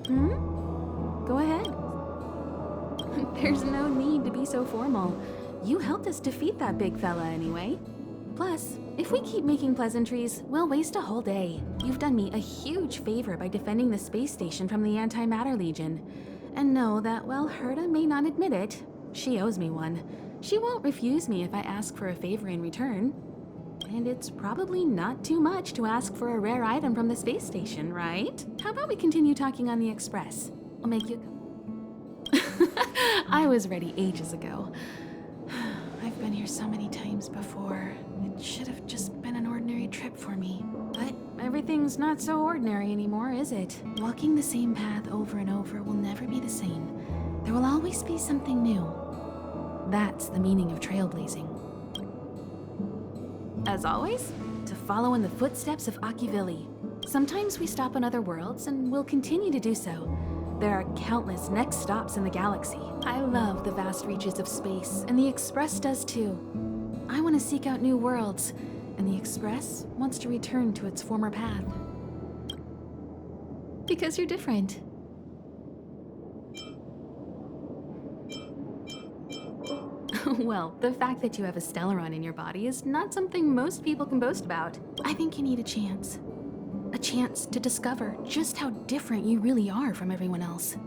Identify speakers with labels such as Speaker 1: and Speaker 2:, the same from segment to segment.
Speaker 1: Hmm? Go ahead. There's no need to be so formal. You helped us defeat that big fella anyway. Plus, if we keep making pleasantries, we'll waste a whole day. You've done me a huge favor by defending the space station from the Antimatter Legion. And know that while Herta may not admit it, she owes me one. She won't refuse me if I ask for a favor in return. And it's probably not too much to ask for a rare item from the space station, right? How about we continue talking on the express? I'll make you... I was ready ages ago. I've been here so many times before. It should have just been an ordinary trip for me. But everything's not so ordinary anymore, is it? Walking the same path over and over will never be the same. There will always be something new. That's the meaning of trailblazing. As always, to follow in the footsteps of Akivili. Sometimes we stop on other worlds, and we'll continue to do so. There are countless next stops in the galaxy. I love the vast reaches of space, and the Express does too. I want to seek out new worlds, and the Express wants to return to its former path. Because you're different. Well, the fact that you have a Stellaron in your body is not something most people can boast about. I think you need a chance. A chance to discover just how different you really are from everyone else.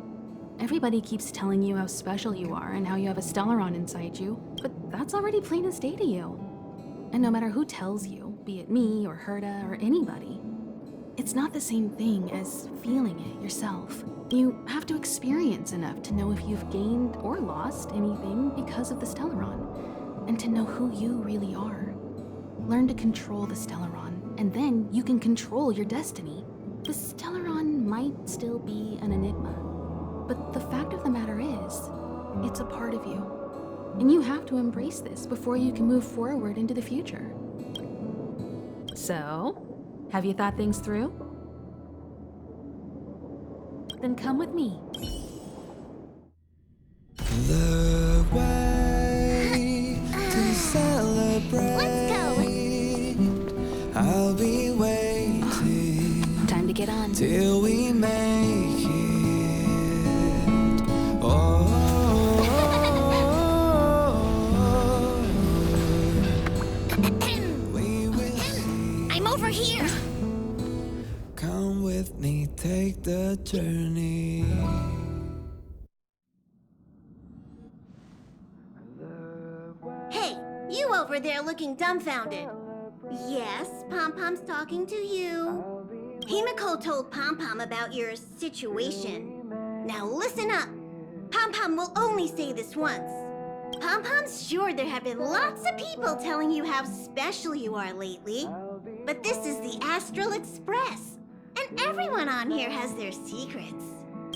Speaker 1: Everybody keeps telling you how special you are and how you have a Stellaron inside you, but that's already plain as day to you. And no matter who tells you, be it me or Herta or anybody, it's not the same thing as feeling it yourself. You have to experience enough to know if you've gained or lost anything because of the Stellaron, and to know who you really are. Learn to control the Stellaron, and then you can control your destiny. The Stellaron might still be an enigma, but the fact of the matter is, it's a part of you. And you have to embrace this before you can move forward into the future. So, have you thought things through? Then come with me.
Speaker 2: The way to celebrate.
Speaker 3: Let's go.
Speaker 2: I'll be waiting.
Speaker 1: Time to get on.
Speaker 2: Till we make it. Oh, we will see.
Speaker 3: I'm over here.
Speaker 2: Come with me, take the journey.
Speaker 3: Hey, you over there looking dumbfounded. Yes, Pom-Pom's talking to you. Himiko told Pom-Pom about your situation. Now listen up. Pom-Pom will only say this once. Pom-Pom's sure there have been lots of people telling you how special you are lately. But this is the Astral Express. And everyone on here has their secrets.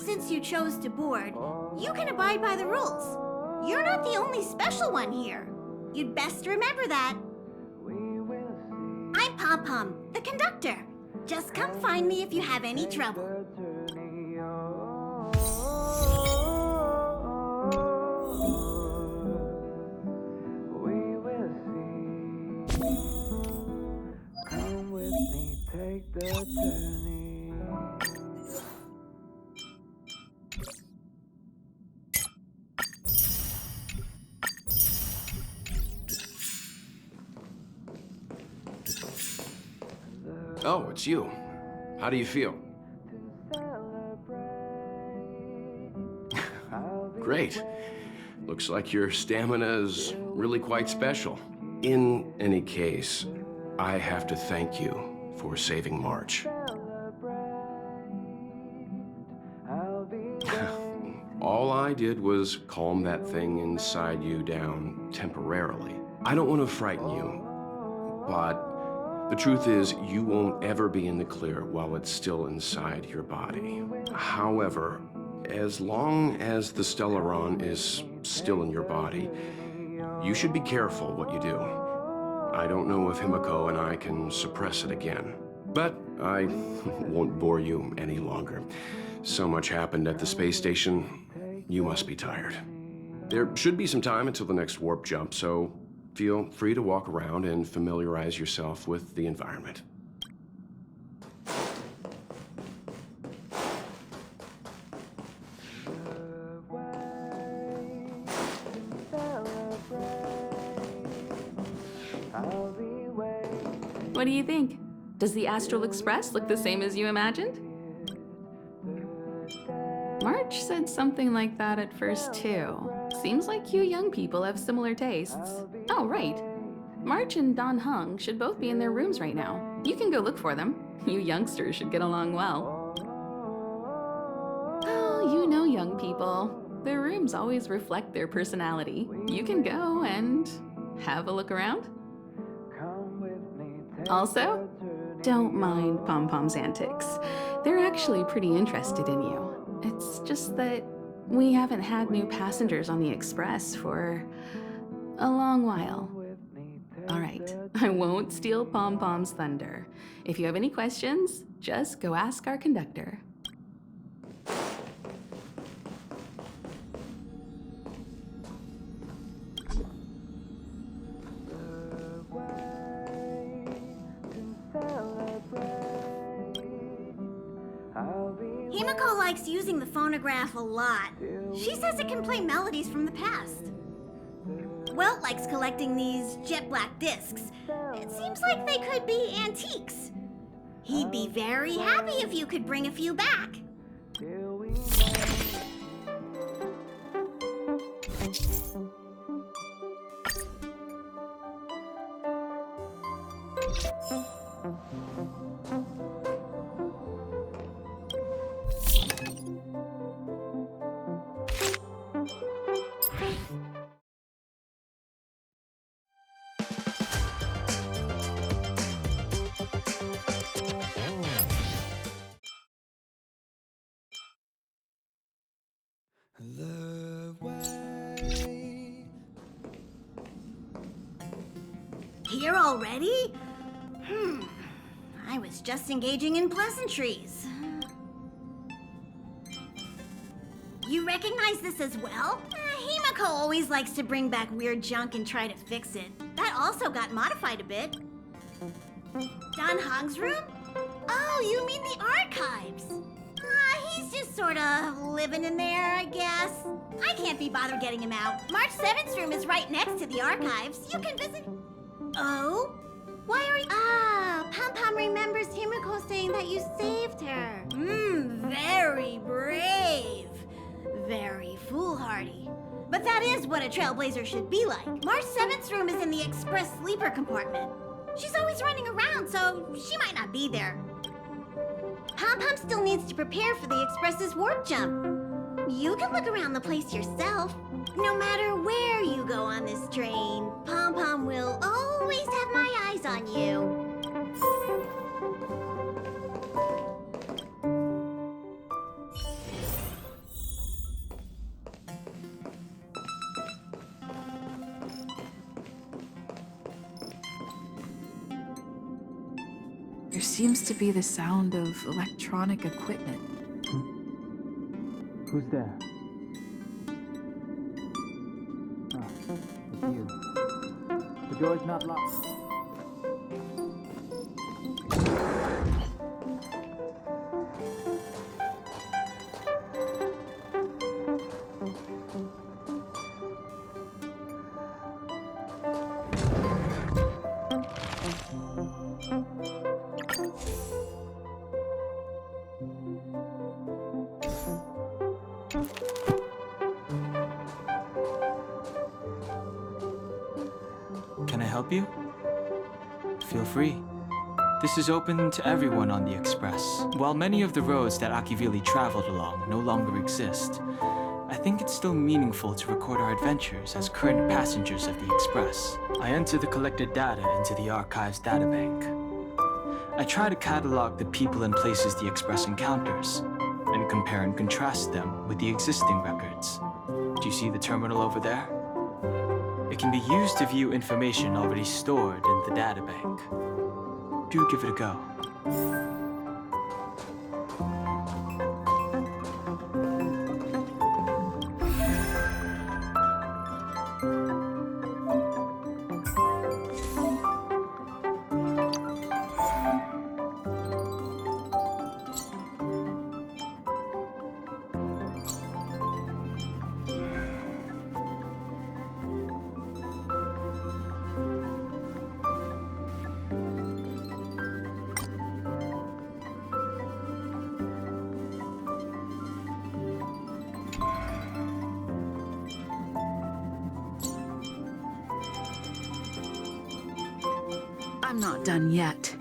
Speaker 3: Since you chose to board, you can abide by the rules. You're not the only special one here. You'd best remember that. I'm Pom-Pom, the conductor. Just come find me if you have any trouble.
Speaker 2: We will see. Come with me, take the journey.
Speaker 4: Oh, it's you. How do you feel? Great. Looks like your stamina is really quite special. In any case, I have to thank you for saving March. All I did was calm that thing inside you down temporarily. I don't want to frighten you, but the truth is, you won't ever be in the clear while it's still inside your body. However, as long as the Stellaron is still in your body, you should be careful what you do. I don't know if Himiko and I can suppress it again, but I won't bore you any longer. So much happened at the space station, you must be tired. There should be some time until the next warp jump, so feel free to walk around and familiarize yourself with the environment.
Speaker 1: What do you think? Does the Astral Express look the same as you imagined? March said something like that at first, too. Seems like you young people have similar tastes. Oh, right. March and Don Hung should both be in their rooms right now. You can go look for them. You youngsters should get along well. Oh, you know young people. Their rooms always reflect their personality. You can go and have a look around. Also, don't mind Pom Pom's antics. They're actually pretty interested in you. It's just that we haven't had new passengers on the Express for a long while. All right, I won't steal Pom Pom's thunder. If you have any questions, just go ask our conductor.
Speaker 3: Himiko likes using the phonograph a lot. She says it can play melodies from the past. Welt likes collecting these jet black discs. It seems like they could be antiques. He'd be very happy if you could bring a few back.
Speaker 2: The way.
Speaker 3: Here already? I was just engaging in pleasantries. You recognize this as well? Himiko always likes to bring back weird junk and try to fix it. That also got modified a bit. Don Hong's room? Oh, you mean the archives? He's just sort of living in there, I guess. I can't be bothered getting him out. March 7th's room is right next to the archives. You can visit. Oh? Why are you... Pom Pom remembers Himiko saying that you saved her. Very brave. Very foolhardy. But that is what a trailblazer should be like. March 7th's room is in the express sleeper compartment. She's always running around, so she might not be there. Pom Pom still needs to prepare for the Express's warp jump. You can look around the place yourself. No matter where you go on this train, Pom Pom will always have my eyes on you.
Speaker 5: There seems to be the sound of electronic equipment.
Speaker 6: Who's there? Ah, it's you. The door's not locked.
Speaker 7: Can I help you? Feel free. This is open to everyone on the Express. While many of the roads that Akivili traveled along no longer exist, I think it's still meaningful to record our adventures as current passengers of the Express. I enter the collected data into the Archives databank. I try to catalog the people and places the Express encounters, and compare and contrast them with the existing records. Do you see the terminal over there? It can be used to view information already stored in the databank. Do give it a go.
Speaker 5: I'm not done yet.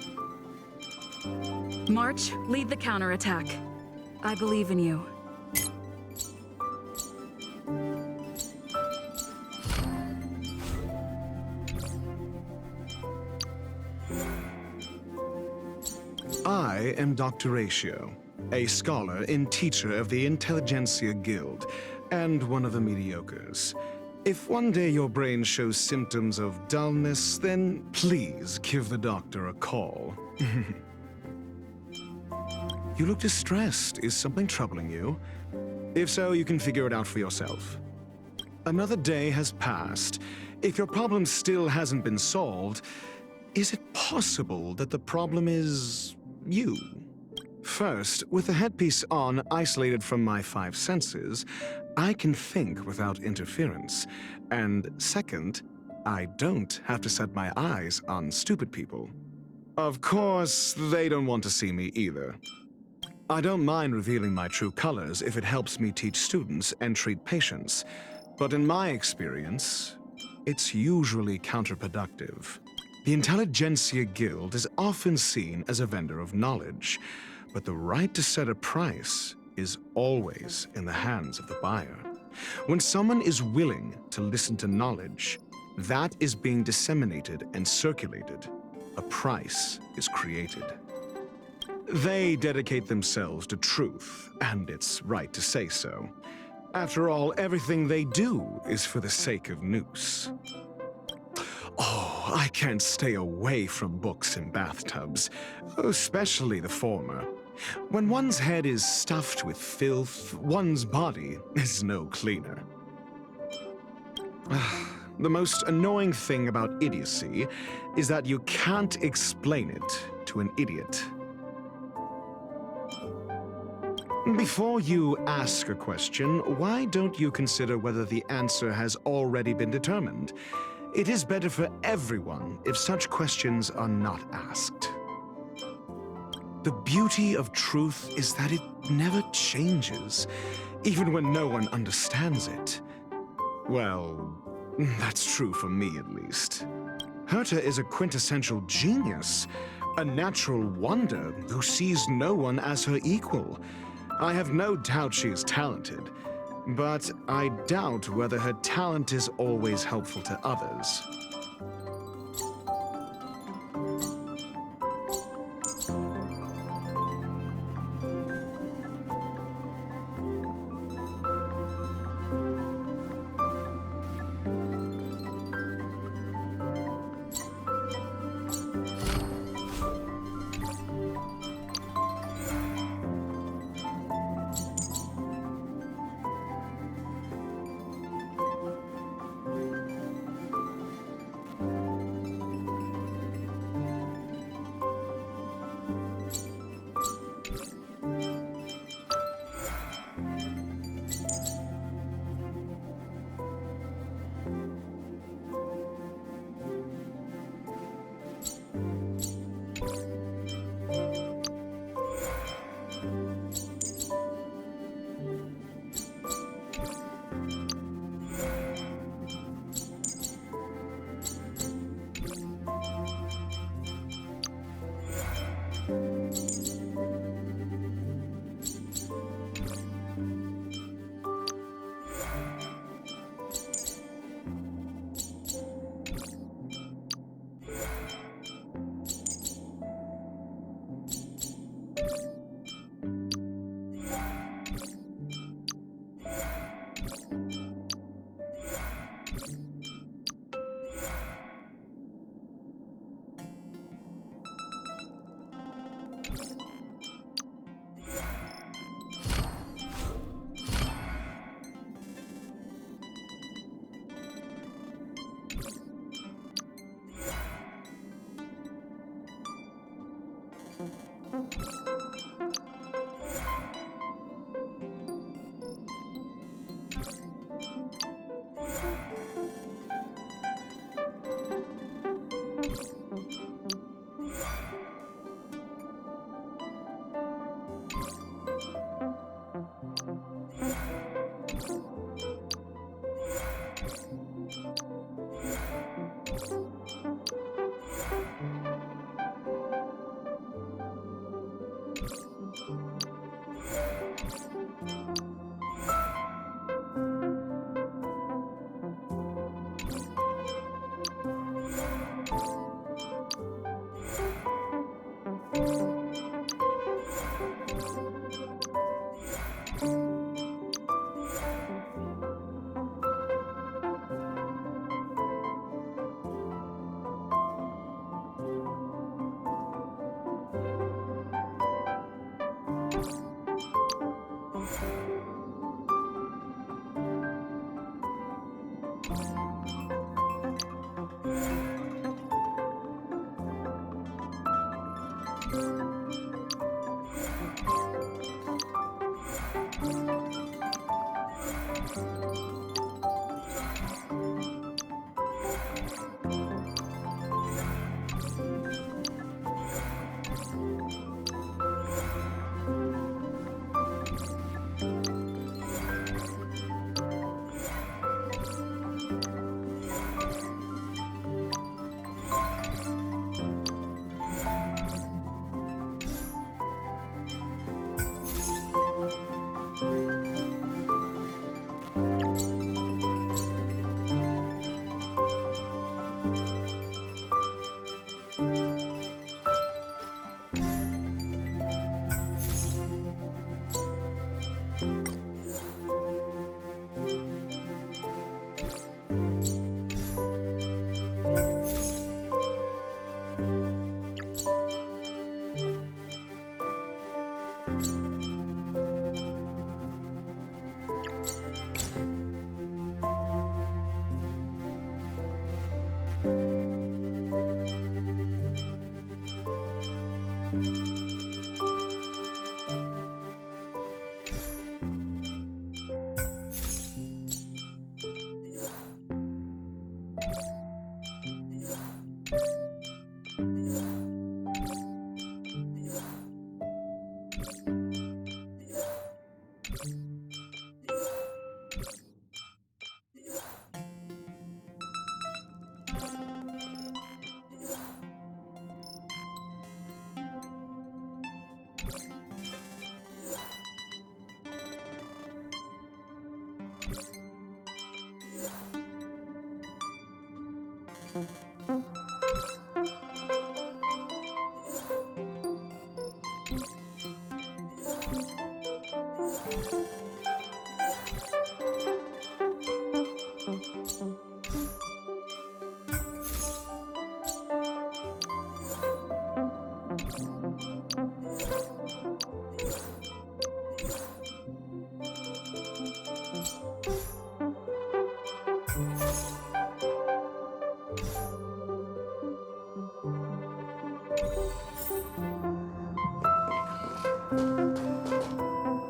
Speaker 5: March, lead the counterattack. I believe in you.
Speaker 8: I am Dr. Ratio, a scholar and teacher of the Intelligentsia Guild, and one of the mediocres. If one day your brain shows symptoms of dullness, then please give the doctor a call. You look distressed. Is something troubling you? If so, you can figure it out for yourself. Another day has passed. If your problem still hasn't been solved, is it possible that the problem is you? First, with the headpiece on, isolated from my five senses, I can think without interference. And second, I don't have to set my eyes on stupid people. Of course, they don't want to see me either. I don't mind revealing my true colors if it helps me teach students and treat patients, but in my experience, it's usually counterproductive. The Intelligentsia Guild is often seen as a vendor of knowledge, but the right to set a price is always in the hands of the buyer. When someone is willing to listen to knowledge, that is being disseminated and circulated. A price is created. They dedicate themselves to truth, and it's right to say so. After all, everything they do is for the sake of Noose. Oh, I can't stay away from books and bathtubs, especially the former. When one's head is stuffed with filth, one's body is no cleaner. The most annoying thing about idiocy is that you can't explain it to an idiot. Before you ask a question, why don't you consider whether the answer has already been determined? It is better for everyone if such questions are not asked. The beauty of truth is that it never changes, even when no one understands it. Well, that's true for me at least. Herta is a quintessential genius, a natural wonder who sees no one as her equal. I have no doubt she is talented, but I doubt whether her talent is always helpful to others.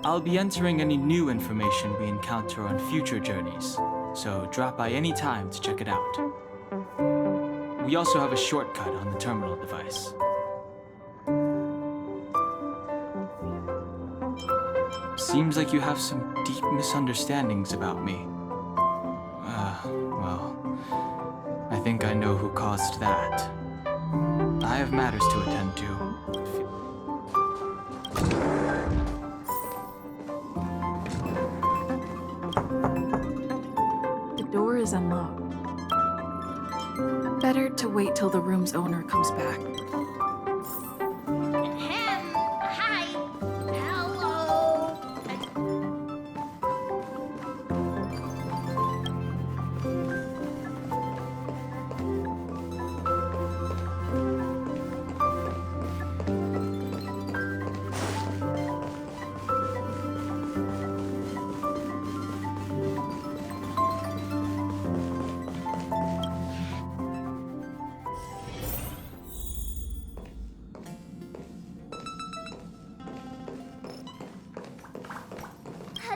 Speaker 7: I'll be entering any new information we encounter on future journeys, so drop by any time to check it out. We also have a shortcut on the terminal device. Seems like you have some deep misunderstandings about me. Well, I think I know who caused that. I have matters to attend to.
Speaker 5: The door is unlocked. Better to wait till the room's owner comes back.
Speaker 3: Ahem. Hi. Hello.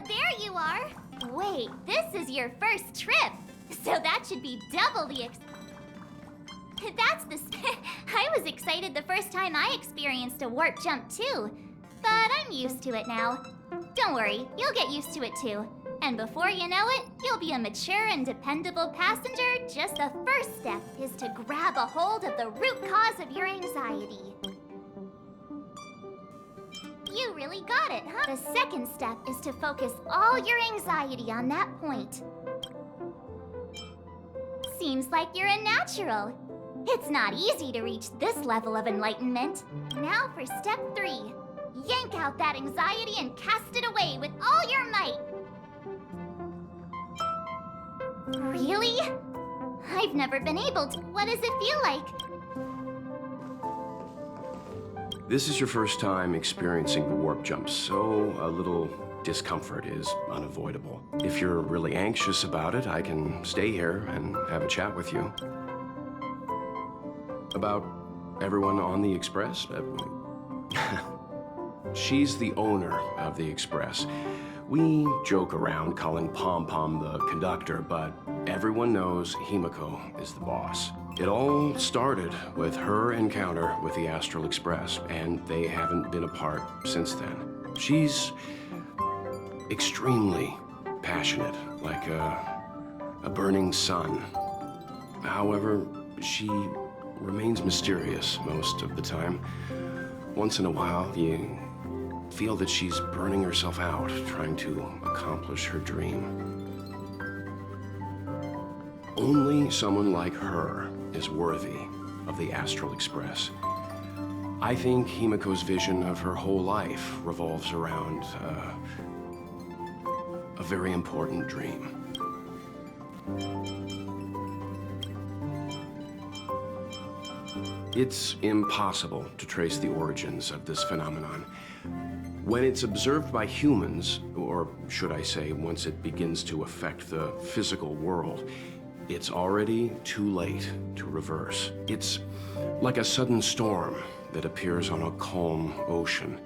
Speaker 3: There you are. Wait, this is your first trip. So that should be double the I was excited the first time I experienced a warp jump too. But I'm used to it now. Don't worry, you'll get used to it too. And before you know it, you'll be a mature and dependable passenger. Just the first step is to grab a hold of the root cause of your anxiety.
Speaker 9: You really got it, huh? The second step is to focus all your anxiety on that point. Seems like you're a natural. It's not easy to reach this level of enlightenment. Now for step 3. Yank out that anxiety and cast it away with all your might. Really? I've never been able to. What does it feel like?
Speaker 4: This is your first time experiencing the warp jump, so a little discomfort is unavoidable. If you're really anxious about it, I can stay here and have a chat with you. About everyone on the Express? She's the owner of the Express. We joke around calling Pom Pom the conductor, but everyone knows Himiko is the boss. It all started with her encounter with the Astral Express, and they haven't been apart since then. She's extremely passionate, like a burning sun. However, she remains mysterious most of the time. Once in a while, you feel that she's burning herself out, trying to accomplish her dream. Only someone like her is worthy of the Astral Express. I think Himiko's vision of her whole life revolves around a very important dream. It's impossible to trace the origins of this phenomenon. When it's observed by humans, or should I say, once it begins to affect the physical world, it's already too late to reverse. It's like a sudden storm that appears on a calm ocean.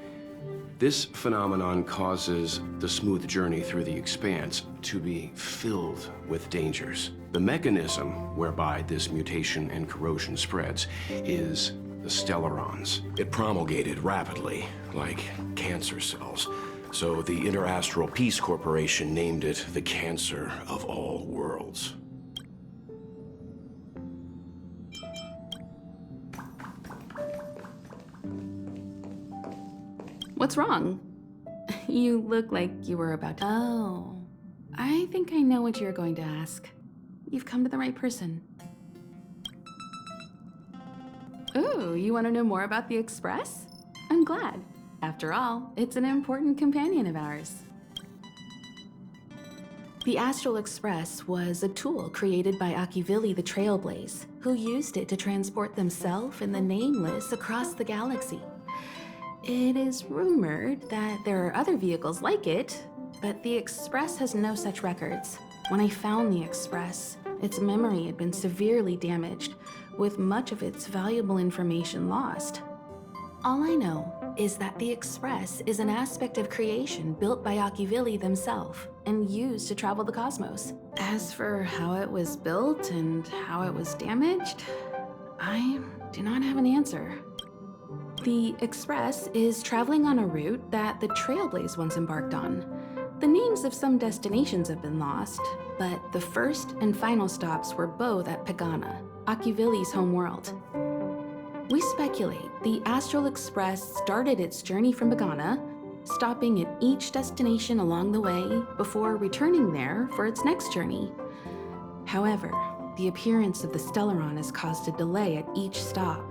Speaker 4: This phenomenon causes the smooth journey through the expanse to be filled with dangers. The mechanism whereby this mutation and corrosion spreads is the stellarons. It promulgated rapidly, like cancer cells. So the Interastral Peace Corporation named it the cancer of all worlds.
Speaker 1: What's wrong? You look like you were about to... Oh, I think I know what you're going to ask. You've come to the right person. Ooh, you want to know more about the Express? I'm glad. After all, it's an important companion of ours. The Astral Express was a tool created by Akivili the Trailblaze, who used it to transport themselves and the Nameless across the galaxy. It is rumored that there are other vehicles like it, but the Express has no such records. When I found the Express, its memory had been severely damaged, with much of its valuable information lost. All I know is that the Express is an aspect of creation built by Akivili themselves and used to travel the cosmos. As for how it was built and how it was damaged, I do not have an answer. The Express is traveling on a route that the Trailblaze once embarked on. The names of some destinations have been lost, but the first and final stops were both at Pagana, Akivili's homeworld. We speculate the Astral Express started its journey from Pagana, stopping at each destination along the way before returning there for its next journey. However, the appearance of the Stellaron has caused a delay at each stop.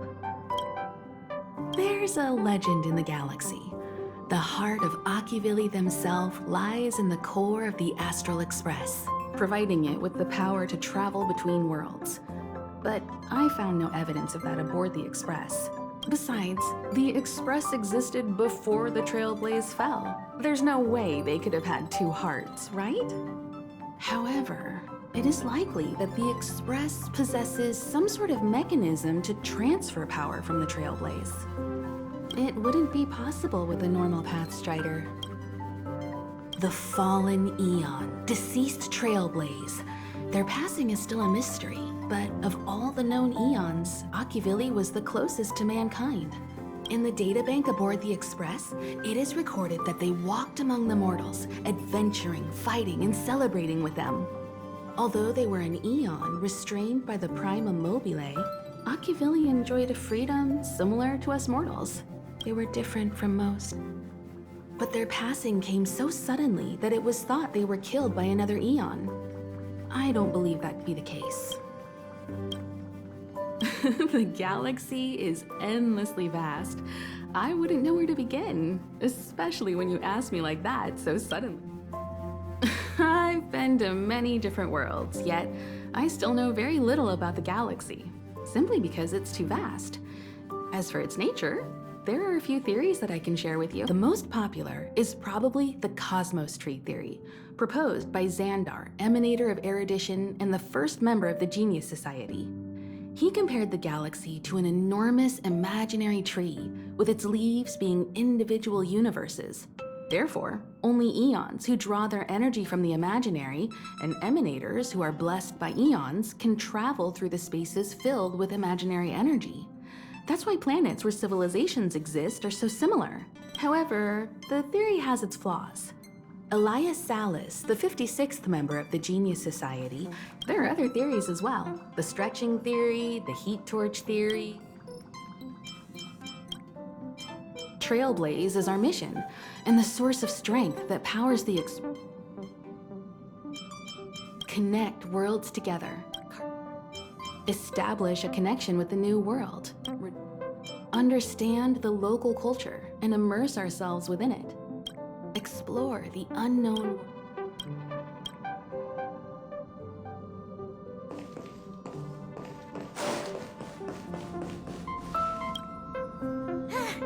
Speaker 1: There's a legend in the galaxy. The heart of Akivili themselves lies in the core of the Astral Express, providing it with the power to travel between worlds. But I found no evidence of that aboard the Express. Besides, the Express existed before the Trailblaze fell. There's no way they could have had two hearts, right? However, it is likely that the Express possesses some sort of mechanism to transfer power from the Trailblaze. It wouldn't be possible with a normal Pathstrider. The fallen Eon, deceased Trailblaze. Their passing is still a mystery, but of all the known Eons, Akivili was the closest to mankind. In the databank aboard the Express, it is recorded that they walked among the mortals, adventuring, fighting, and celebrating with them. Although they were an Eon restrained by the Prima Mobile, Akivili enjoyed a freedom similar to us mortals. They were different from most. but their passing came so suddenly that it was thought they were killed by another eon. I don't believe that to be the case. The galaxy is endlessly vast. I wouldn't know where to begin, especially when you ask me like that so suddenly. I've been to many different worlds, yet I still know very little about the galaxy, simply because it's too vast. As for its nature, there are a few theories that I can share with you. The most popular is probably the cosmos tree theory, proposed by Xandar, emanator of erudition and the first member of the Genius Society. He compared the galaxy to an enormous imaginary tree, with its leaves being individual universes. Therefore, only eons who draw their energy from the imaginary and emanators who are blessed by eons can travel through the spaces filled with imaginary energy. That's why planets where civilizations exist are so similar. However, the theory has its flaws. Elias Salas, the 56th member of the Genius Society, there are other theories as well. The stretching theory, the heat torch theory. Trailblaze is our mission, and the source of strength that powers the connect worlds together. Establish a connection with the new world. Understand the local culture and immerse ourselves within it. Explore the unknown.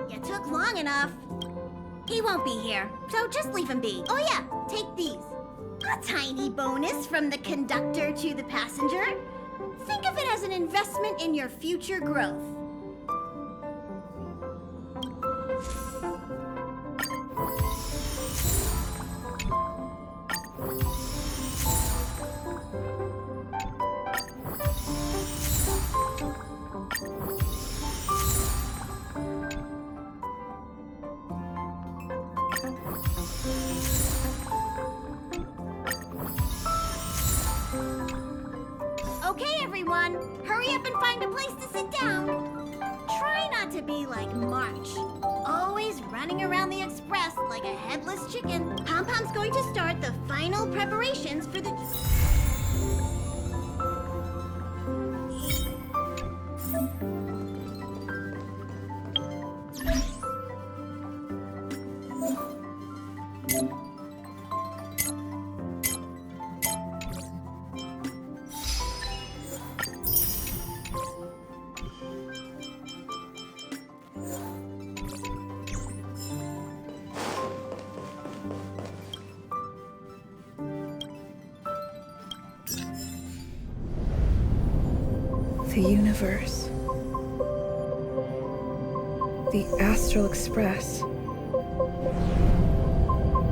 Speaker 3: You took long enough. He won't be here, so just leave him be. Oh yeah, take these. A tiny bonus from the conductor to the passenger. Think of it as an investment in your future growth. Okay, everyone, hurry up and find a place to sit down. Try not to be like March, always running around the express like a headless chicken. Pom-Pom's going to start the final preparations for the...
Speaker 5: The universe. The Astral Express.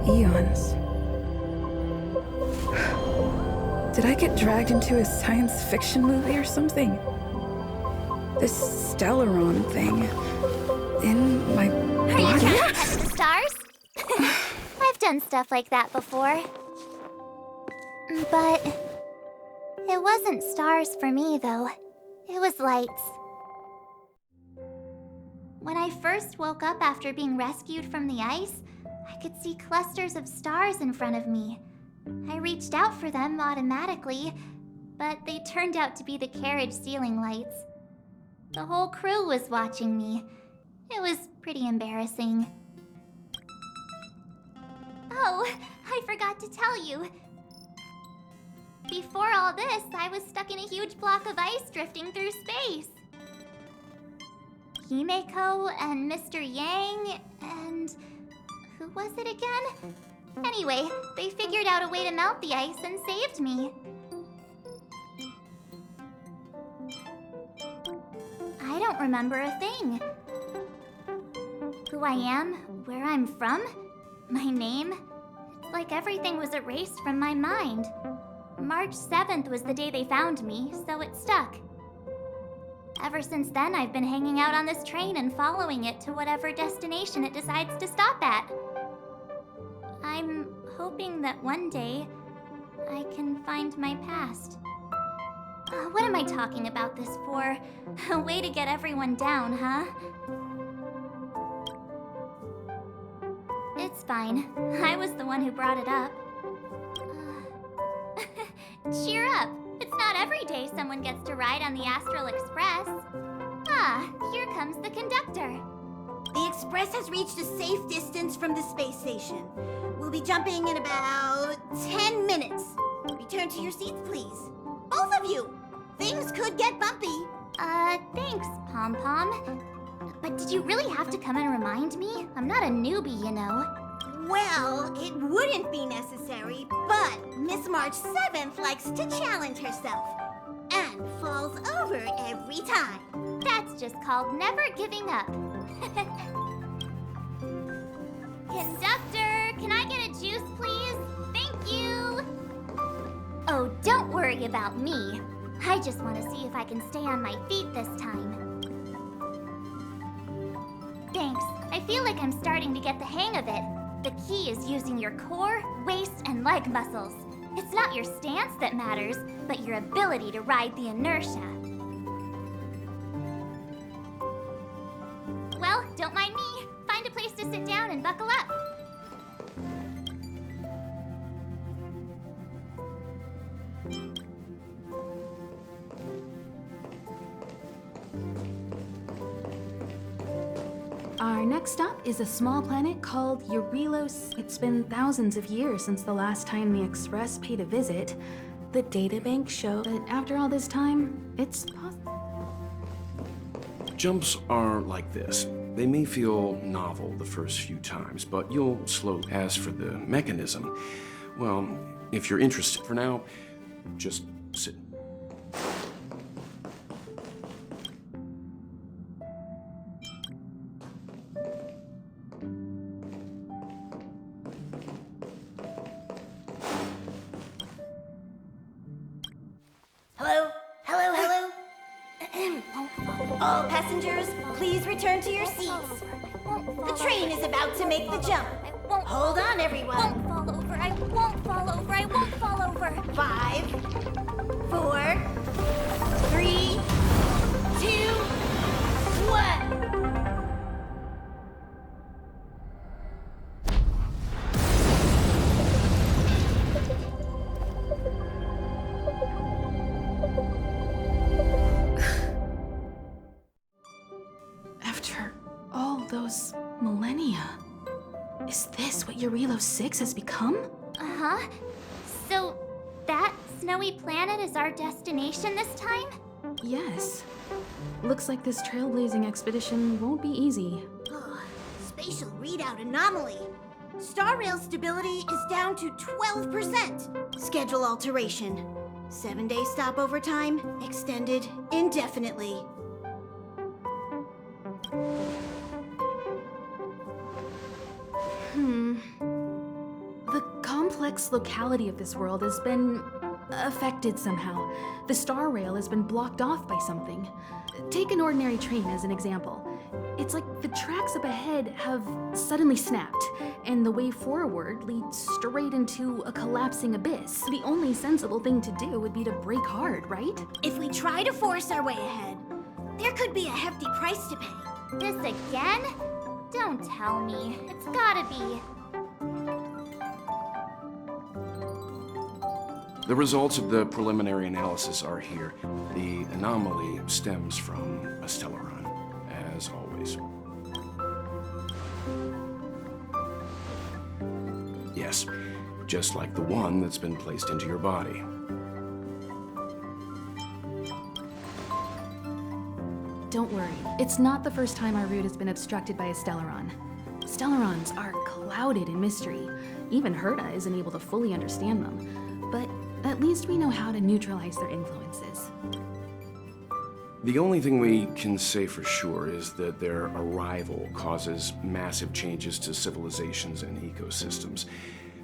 Speaker 5: Eons. Did I get dragged into a science fiction movie or something? This Stellaron thing in my
Speaker 9: Are you
Speaker 5: body?
Speaker 9: trying to touch the stars? I've done stuff like that before. But it wasn't stars for me, though. It was lights. When I first woke up after being rescued from the ice, I could see clusters of stars in front of me. I reached out for them automatically, but they turned out to be the carriage ceiling lights. The whole crew was watching me. It was pretty embarrassing. Oh, I forgot to tell you. Before all this, I was stuck in a huge block of ice drifting through space. Himeko and Mr. Yang and... who was it again? Anyway, they figured out a way to melt the ice and saved me. I don't remember a thing. Who I am, where I'm from, my name. It's like everything was erased from my mind. March 7th was the day they found me, so it stuck. Ever since then, I've been hanging out on this train and following it to whatever destination it decides to stop at. I'm hoping that one day I can find my past. What am I talking about this for? A way to get everyone down, huh? It's fine. I was the one who brought it up. Cheer up. It's not every day someone gets to ride on the Astral Express. Ah, here comes the conductor.
Speaker 3: The Express has reached a safe distance from the space station. We'll be jumping in about 10 minutes. Return to your seats, please. Both of you! Things could get bumpy.
Speaker 9: Thanks, Pom Pom. But did you really have to come and remind me? I'm not a newbie, you know.
Speaker 3: Well, it wouldn't be necessary, but Miss March 7th likes to challenge herself. And falls over every time.
Speaker 9: That's just called never giving up. Conductor, can I get a juice, please? Thank you! Oh, don't worry about me. I just want to see if I can stay on my feet this time. Thanks. I feel like I'm starting to get the hang of it. The key is using your core, waist, and leg muscles. It's not your stance that matters, but your ability to ride the inertia. Well, don't mind me. Find a place to sit down and buckle up.
Speaker 1: Our next stop is a small planet called Eurelos. It's been thousands of years since the last time the Express paid a visit. The databank show that after all this time, it's possible.
Speaker 4: Jumps are like this. They may feel novel the first few times, but you'll slowly. As for the mechanism, well, if you're interested for now, just sit.
Speaker 3: Hello? Hello, hello? All passengers, please return to your seats. The train is about to make the jump. Hold on, everyone.
Speaker 9: Won't fall over. I won't fall over. I won't fall over.
Speaker 3: 5, 4, 3, 2, 1.
Speaker 1: After all those millennia, is this what Eurelos 6 has become?
Speaker 9: Uh-huh. So, that snowy planet is our destination this time?
Speaker 1: Yes. Looks like this trailblazing expedition won't be easy.
Speaker 3: Spatial readout anomaly. Star rail stability is down to 12%. Schedule alteration. 7-day stopover time extended indefinitely.
Speaker 1: The complex locality of this world has been affected somehow. The star rail has been blocked off by something. Take an ordinary train as an example. It's like the tracks up ahead have suddenly snapped, and the way forward leads straight into a collapsing abyss. The only sensible thing to do would be to brake hard, right?
Speaker 3: If we try to force our way ahead, there could be a hefty price to pay.
Speaker 9: This again? Don't tell me. It's gotta be.
Speaker 4: The results of the preliminary analysis are here. The anomaly stems from a stellaron, as always. Yes, just like the one that's been placed into your body.
Speaker 1: Don't worry, it's not the first time our route has been obstructed by a stellaron. Stellarons are clouded in mystery. Even Herta isn't able to fully understand them. But at least we know how to neutralize their influences.
Speaker 4: The only thing we can say for sure is that their arrival causes massive changes to civilizations and ecosystems.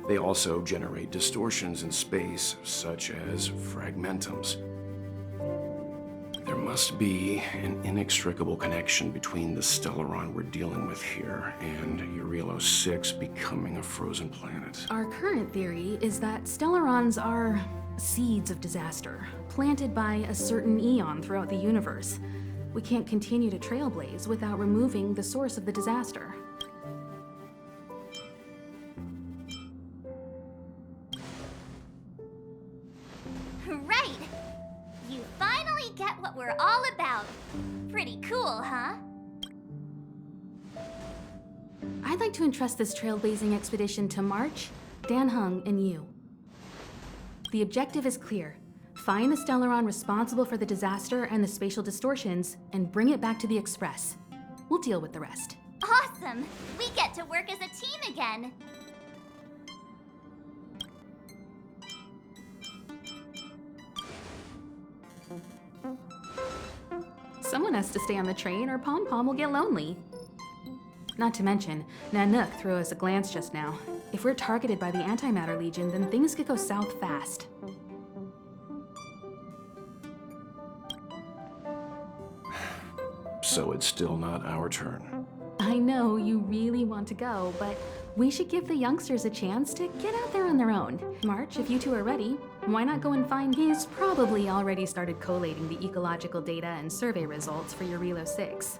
Speaker 4: They also generate distortions in space, such as fragmentums. There must be an inextricable connection between the stellaron we're dealing with here and Eurelos 6 becoming a frozen planet.
Speaker 1: Our current theory is that stellarons are seeds of disaster, planted by a certain eon throughout the universe. We can't continue to trailblaze without removing the source of the disaster.
Speaker 9: get what we're all about. Pretty cool, huh?
Speaker 1: I'd like to entrust this trailblazing expedition to March, Dan Hung, and you. The objective is clear. Find the Stellaron responsible for the disaster and the spatial distortions, and bring it back to the Express. We'll deal with the rest.
Speaker 9: Awesome! We get to work as a team again.
Speaker 1: Someone has to stay on the train or Pom Pom will get lonely. Not to mention, Nanook threw us a glance just now. If we're targeted by the Antimatter Legion, then things could go south fast.
Speaker 4: So it's still not our turn.
Speaker 1: I know you really want to go, but we should give the youngsters a chance to get out there on their own. March, if you two are ready, why not go and find he's probably already started collating the ecological data and survey results for your Relo 6.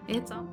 Speaker 1: It's all...